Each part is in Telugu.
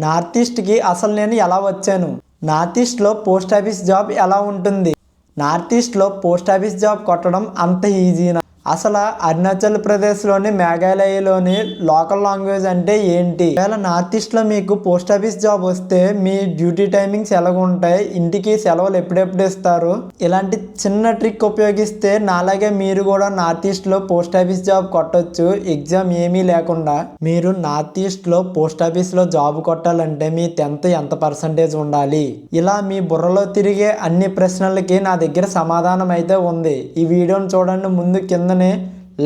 నార్త్ ఈస్ట్కి అసలు నేను ఎలా వచ్చాను, నార్త్ ఈస్ట్లో పోస్ట్ ఆఫీస్ జాబ్ ఎలా ఉంటుంది, నార్త్ ఈస్ట్లో పోస్ట్ ఆఫీస్ జాబ్ కొట్టడం అంత ఈజీనా, అసలు అరుణాచల్ ప్రదేశ్లోని మేఘాలయలోని లోకల్ లాంగ్వేజ్ అంటే ఏంటి, ఒకవేళ నార్త్ ఈస్ట్లో మీకు పోస్ట్ ఆఫీస్ జాబ్ వస్తే మీ డ్యూటీ టైమింగ్స్ ఎలాగ ఉంటాయి, ఇంటికి సెలవులు ఎప్పుడెప్పుడు ఇస్తారు, ఇలాంటి చిన్న ట్రిక్ ఉపయోగిస్తే నాలాగే మీరు కూడా నార్త్ ఈస్ట్లో పోస్ట్ ఆఫీస్ జాబ్ కొట్టొచ్చు ఎగ్జామ్ ఏమీ లేకుండా. మీరు నార్త్ ఈస్ట్లో పోస్ట్ ఆఫీస్లో జాబ్ కొట్టాలంటే మీ 10th ఎంత పర్సంటేజ్ ఉండాలి, ఇలా మీ బుర్రలో తిరిగే అన్ని ప్రశ్నలకి నా దగ్గర సమాధానం అయితే ఉంది. ఈ వీడియోని చూడండి, ముందు కింద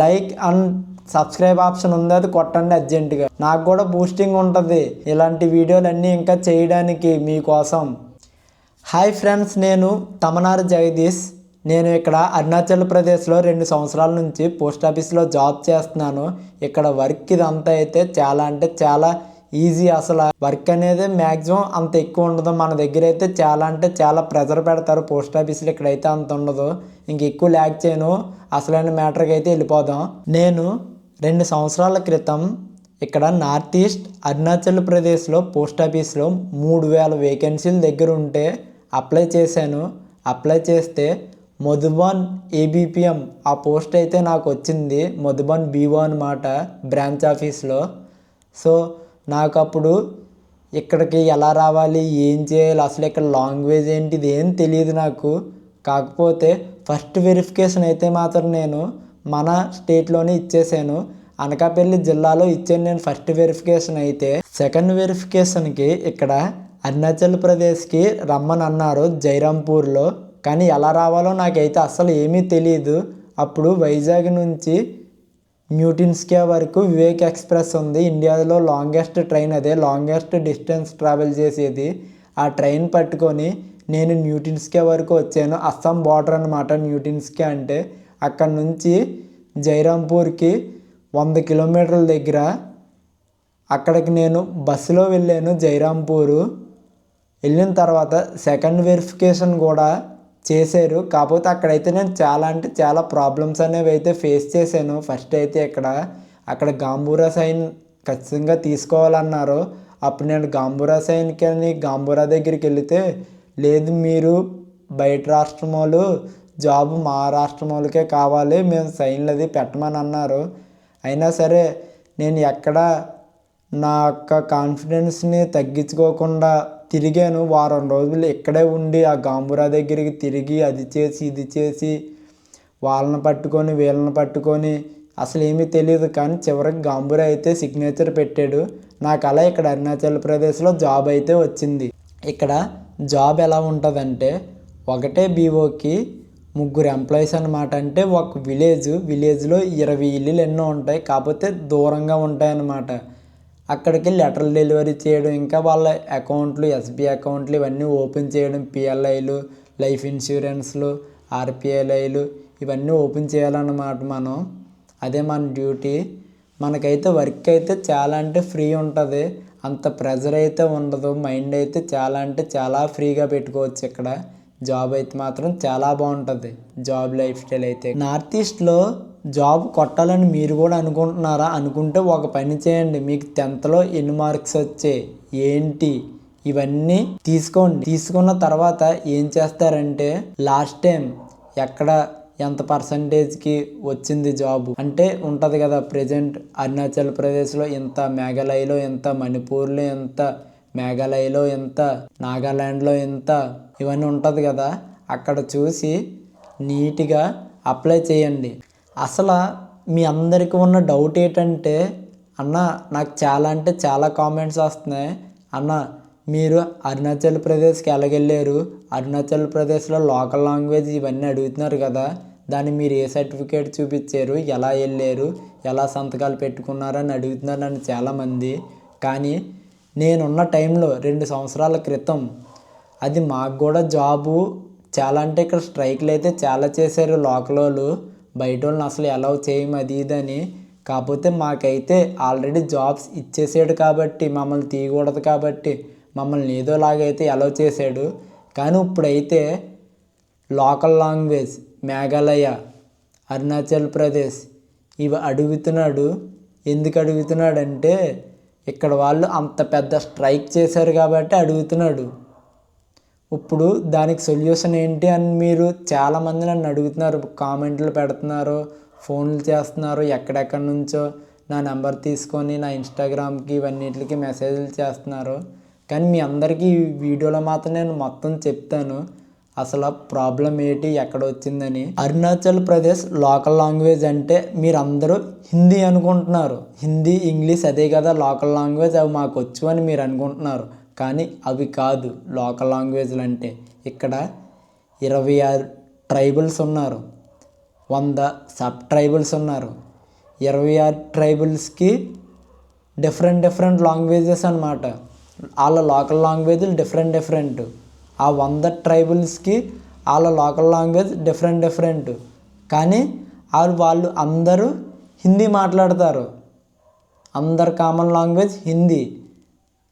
లైక్ అండ్ సబ్స్క్రైబ్ ఆప్షన్ ఉంది, అది కొట్టండి అర్జెంటుగా. నాకు కూడా బూస్టింగ్ ఉంటుంది ఇలాంటి వీడియోలన్నీ ఇంకా చేయడానికి మీకోసం. హాయ్ ఫ్రెండ్స్, నేను తమనారు జగదీష్. నేను ఇక్కడ అరుణాచల్ ప్రదేశ్లో 2 సంవత్సరాల నుంచి పోస్ట్ ఆఫీస్లో జాబ్ చేస్తున్నాను. ఇక్కడ వర్క్ ఇదంతా అయితే చాలా అంటే చాలా ఈజీ. అసలు వర్క్ అనేది మ్యాక్సిమం అంత ఎక్కువ ఉండదు. మన దగ్గర అయితే చాలా అంటే చాలా ప్రెజర్ పెడతారు పోస్ట్ ఆఫీస్లో, ఇక్కడైతే అంత ఉండదు. ఇంక ఎక్కువ ల్యాక్ చేయను, అసలైన మ్యాటర్కి అయితే వెళ్ళిపోదాం. నేను 2 సంవత్సరాల క్రితం ఇక్కడ నార్త్ ఈస్ట్ అరుణాచల్ ప్రదేశ్లో పోస్ట్ ఆఫీస్లో 3000 వేకెన్సీల దగ్గర ఉంటే అప్లై చేశాను. అప్లై చేస్తే మధుబన్ ఏబిపిఎం ఆ పోస్ట్ అయితే నాకు వచ్చింది. మధుబన్ బీఓ అనమాట, బ్రాంచ్ ఆఫీస్లో. సో నాకు అప్పుడు ఇక్కడికి ఎలా రావాలి, ఏం చేయాలి, అసలు ఇక్కడ లాంగ్వేజ్ ఏంటి, ఇది ఏం తెలియదు నాకు. కాకపోతే ఫస్ట్ వెరిఫికేషన్ అయితే మాత్రం నేను మన స్టేట్లోనే ఇచ్చేసాను. అనకాపల్లి జిల్లాలో ఇచ్చాను నేను ఫస్ట్ వెరిఫికేషన్. అయితే సెకండ్ వెరిఫికేషన్కి ఇక్కడ అరుణాచల్ ప్రదేశ్కి రమ్మని అన్నారు జైరాంపూర్లో. కానీ ఎలా రావాలో నాకైతే అస్సలు ఏమీ తెలియదు. అప్పుడు వైజాగ్ నుంచి న్యూటిన్స్కే వరకు వివేక్ ఎక్స్ప్రెస్ ఉంది, ఇండియాలో లాంగెస్ట్ ట్రైన్, అదే లాంగెస్ట్ డిస్టెన్స్ ట్రావెల్ చేసేది. ఆ ట్రైన్ పట్టుకొని నేను న్యూటిన్స్కే వరకు వచ్చాను. అస్సాం బార్డర్ అనమాట న్యూటిన్స్కే అంటే. అక్కడ నుంచి జైరాంపూర్కి 100 కిలోమీటర్ల దగ్గర. అక్కడికి నేను బస్సులో వెళ్ళాను జైరాంపూరు. వెళ్ళిన తర్వాత సెకండ్ వెరిఫికేషన్ కూడా చేశారు. కాకపోతే అక్కడైతే నేను చాలా అంటే చాలా ప్రాబ్లమ్స్ అనేవి అయితే ఫేస్ చేశాను. ఫస్ట్ అయితే అక్కడ గాంబూరా సైన్ ఖచ్చితంగా తీసుకోవాలన్నారు. అప్పుడు నేను గాంబూరా సైన్కి అని గాంబూరా దగ్గరికి వెళితే, లేదు మీరు బయట రాష్ట్రం వాళ్ళు, జాబ్ మా రాష్ట్రం వాళ్ళకే కావాలి, మేము సైన్లు అది పెట్టమని అన్నారు. అయినా సరే నేను ఎక్కడ నా యొక్క కాన్ఫిడెన్స్ని తగ్గించుకోకుండా తిరిగాను. వారం రోజులు ఇక్కడే ఉండి ఆ గాంబూరా దగ్గరికి తిరిగి అది చేసి ఇది చేసి వాళ్ళని పట్టుకొని వీళ్ళని పట్టుకొని అసలు ఏమీ తెలియదు. కానీ చివరికి గాంబూరా అయితే సిగ్నేచర్ పెట్టాడు. నాకు అలా ఇక్కడ అరుణాచల్ ప్రదేశ్లో జాబ్ అయితే వచ్చింది. ఇక్కడ జాబ్ ఎలా ఉంటుందంటే ఒకటే బీఓకి 3 ఎంప్లాయీస్ అనమాట. అంటే ఒక విలేజ్లో 20 ఇల్లులు ఎన్నో ఉంటాయి, కాకపోతే దూరంగా ఉంటాయి అన్నమాట. అక్కడికి లెటర్లు డెలివరీ చేయడం, ఇంకా వాళ్ళ అకౌంట్లు, ఎస్బీ అకౌంట్లు ఇవన్నీ ఓపెన్ చేయడం, పిఎల్ఐలు, లైఫ్ ఇన్సూరెన్స్లు, ఆర్పిఎల్ఐలు ఇవన్నీ ఓపెన్ చేయాలన్నమాట మనం. అదే మన డ్యూటీ. మనకైతే వర్క్ అయితే చాలా అంటే ఫ్రీ ఉంటుంది, అంత ప్రెజర్ అయితే ఉండదు. మైండ్ అయితే చాలా అంటే చాలా ఫ్రీగా పెట్టుకోవచ్చు. ఇక్కడ జాబ్ అయితే మాత్రం చాలా బాగుంటుంది, జాబ్ లైఫ్ స్టైల్ అయితే. నార్త్ ఈస్ట్లో జాబ్ కొట్టాలని మీరు కూడా అనుకుంటున్నారా? అనుకుంటే ఒక పని చేయండి, మీకు 10thలో ఎన్ని మార్క్స్ వచ్చాయి ఏంటి ఇవన్నీ తీసుకోండి. తీసుకున్న తర్వాత ఏం చేస్తారంటే లాస్ట్ టైం ఎక్కడ ఎంత పర్సంటేజ్కి వచ్చింది జాబ్ అంటే ఉంటుంది కదా. ప్రజెంట్ అరుణాచల్ ప్రదేశ్లో ఎంత, మేఘాలయలో ఎంత, మణిపూర్లో ఎంత, మేఘాలయలో ఎంత, నాగాల్యాండ్లో ఎంత, ఇవన్నీ ఉంటుంది కదా. అక్కడ చూసి నీట్గా అప్లై చేయండి. అసలు మీ అందరికీ ఉన్న డౌట్ ఏంటంటే, అన్న నాకు చాలా అంటే చాలా కామెంట్స్ వస్తున్నాయి, అన్న మీరు అరుణాచల్ ప్రదేశ్కి ఎలాగెళ్ళారు, అరుణాచల్ ప్రదేశ్లో లోకల్ లాంగ్వేజ్ ఇవన్నీ అడుగుతున్నారు కదా, దాన్ని మీరు ఏ సర్టిఫికేట్ చూపించారు, ఎలా వెళ్ళారు, ఎలా సంతకాలు పెట్టుకున్నారని అడుగుతున్నారు నన్ను చాలామంది. కానీ నేనున్న టైంలో 2 సంవత్సరాల క్రితం అది మాకు కూడా జాబు చాలా అంటే ఇక్కడ స్ట్రైక్లు అయితే చాలా చేశారు లోకల్ వాళ్ళు. బయట వాళ్ళని అసలు అలౌ చేయము అది ఇదని. కాకపోతే మాకైతే ఆల్రెడీ జాబ్స్ ఇచ్చేసాడు కాబట్టి, మమ్మల్ని తీయకూడదు కాబట్టి మమ్మల్ని ఏదోలాగైతే అలౌ చేశాడు. కానీ ఇప్పుడైతే లోకల్ లాంగ్వేజ్ మేఘాలయ, అరుణాచల్ ప్రదేశ్ ఇవి అడుగుతున్నాడు. ఎందుకు అడుగుతున్నాడంటే ఇక్కడ వాళ్ళు అంత పెద్ద స్ట్రైక్ చేశారు కాబట్టి అడుగుతున్నాడు. ఇప్పుడు దానికి సొల్యూషన్ ఏంటి అని మీరు చాలామంది నన్ను అడుగుతున్నారు, కామెంట్లు పెడుతున్నారు, ఫోన్లు చేస్తున్నారు, ఎక్కడెక్కడి నుంచో నా నెంబర్ తీసుకొని నా ఇన్స్టాగ్రామ్కి ఇవన్నిటికి మెసేజ్లు చేస్తున్నారు. కానీ మీ అందరికీ ఈ వీడియోలో మాత్రం నేను మొత్తం చెప్తాను అసలు ప్రాబ్లం ఏంటి, ఎక్కడ వచ్చిందని. అరుణాచల్ ప్రదేశ్ లోకల్ లాంగ్వేజ్ అంటే మీరందరూ హిందీ అనుకుంటున్నారు. హిందీ, ఇంగ్లీష్ అదే కదా లోకల్ లాంగ్వేజ్, అవి మాకు వచ్చు అని మీరు అనుకుంటున్నారు. కానీ అవి కాదు లోకల్ లాంగ్వేజ్లు అంటే. ఇక్కడ 26 ట్రైబల్స్ ఉన్నారు, 100 సబ్ ట్రైబల్స్ ఉన్నారు. 26 ట్రైబల్స్కి డిఫరెంట్ లాంగ్వేజెస్ అన్నమాట. వాళ్ళ లోకల్ లాంగ్వేజ్లు డిఫరెంట్. ఆ 100 ట్రైబల్స్కి వాళ్ళ లోకల్ లాంగ్వేజ్ డిఫరెంట్. కానీ వాళ్ళు అందరూ హిందీ మాట్లాడతారు. అందరు కామన్ లాంగ్వేజ్ హిందీ.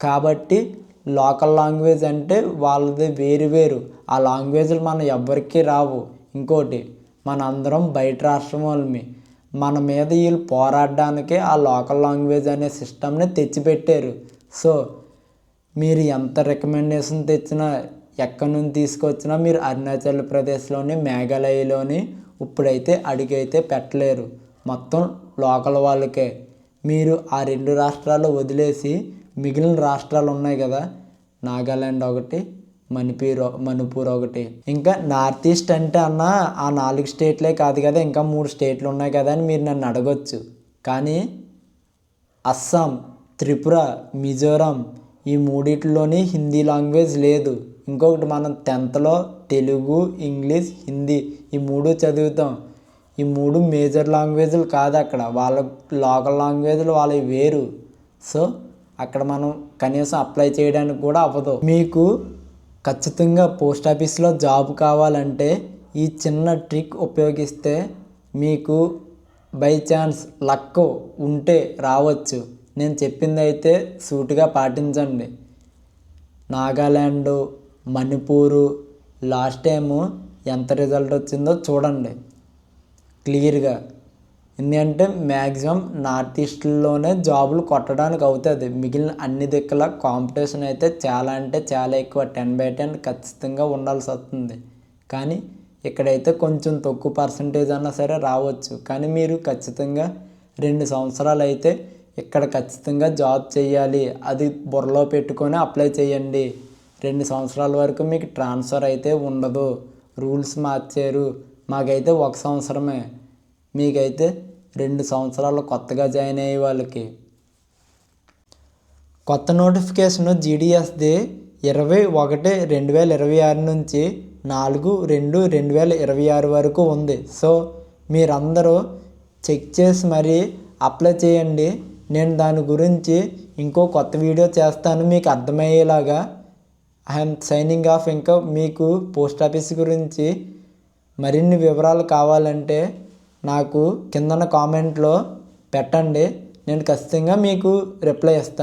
కాబట్టి లోకల్ లాంగ్వేజ్ అంటే వాళ్ళది వేరు. ఆ లాంగ్వేజ్లు మనం ఎవ్వరికీ రావు. ఇంకోటి, మన అందరం బయట రాష్ట్రం వాళ్ళమి. మన మీద వీళ్ళు పోరాడడానికే ఆ లోకల్ లాంగ్వేజ్ అనే సిస్టమ్ని తెచ్చిపెట్టారు. సో మీరు ఎంత రికమెండేషన్ తెచ్చినా, ఎక్కడి నుంచి తీసుకొచ్చినా మీరు అరుణాచల్ ప్రదేశ్లోని, మేఘాలయలోని ఇప్పుడైతే అడుగైతే పెట్టలేరు. మొత్తం లోకల్ వాళ్ళకే. మీరు ఆ 2 రాష్ట్రాలు వదిలేసి మిగిలిన రాష్ట్రాలు ఉన్నాయి కదా, నాగాల్యాండ్ ఒకటి, మణిపూర్ ఒకటి, ఇంకా నార్త్ ఈస్ట్ అంటే అన్న ఆ 4 స్టేట్లే కాదు కదా, ఇంకా 3 స్టేట్లు ఉన్నాయి కదా అని మీరు నన్ను అడగొచ్చు. కానీ అస్సాం, త్రిపుర, మిజోరాం ఈ మూడిట్లోని హిందీ లాంగ్వేజ్ లేదు. ఇంకొకటి, మనం 10th తెలుగు, ఇంగ్లీష్, హిందీ ఈ 3 చదువుతాం. ఈ 3 మేజర్ లాంగ్వేజ్లు కాదు అక్కడ. వాళ్ళ లోకల్ లాంగ్వేజ్లు వాళ్ళవి వేరు. సో అక్కడ మనం కనీసం అప్లై చేయడానికి కూడా అవ్వదు. మీకు ఖచ్చితంగా పోస్ట్ ఆఫీస్లో జాబ్ కావాలంటే ఈ చిన్న ట్రిక్ ఉపయోగిస్తే మీకు బై ఛాన్స్ లక్ ఉంటే రావచ్చు. నేను చెప్పింది అయితే సూటిగా పాటించండి. నాగాల్యాండ్, మణిపూరు లాస్ట్ టైము ఎంత రిజల్ట్ వచ్చిందో చూడండి క్లియర్గా. ఎందుకంటే మ్యాక్సిమం నార్త్ ఈస్ట్లోనే జాబులు కొట్టడానికి అవుతుంది. మిగిలిన అన్ని దిక్కుల కాంపిటీషన్ అయితే చాలా అంటే చాలా ఎక్కువ. 10/10 ఖచ్చితంగా ఉండాల్సి వస్తుంది. కానీ ఇక్కడైతే కొంచెం తక్కువ పర్సంటేజ్ అన్నా సరే రావచ్చు. కానీ మీరు ఖచ్చితంగా 2 సంవత్సరాలు అయితే ఇక్కడ ఖచ్చితంగా జాబ్ చేయాలి. అది బుర్రలో పెట్టుకొని అప్లై చేయండి. 2 సంవత్సరాల వరకు మీకు ట్రాన్స్ఫర్ అయితే ఉండదు. రూల్స్ మార్చారు. మాకైతే 1 సంవత్సరమే, మీకైతే 2 సంవత్సరాలు కొత్తగా జాయిన్ అయ్యే వాళ్ళకి. కొత్త నోటిఫికేషన్ జీడిఎస్ది 21/2026 నుంచి 4/2/2026 వరకు ఉంది. సో మీరందరూ చెక్ చేసి మరీ అప్లై చేయండి. నేను దాని గురించి ఇంకో కొత్త వీడియో చేస్తాను మీకు అర్థమయ్యేలాగా. I'm signing off. ఇంకా మీకు పోస్ట్ ఆఫీస్ గురించి మరిన్ని వివరాలు కావాలంటే నాకు కిందన కామెంట్లో పెట్టండి. నేను ఖచ్చితంగా మీకు రిప్లై ఇస్తాను.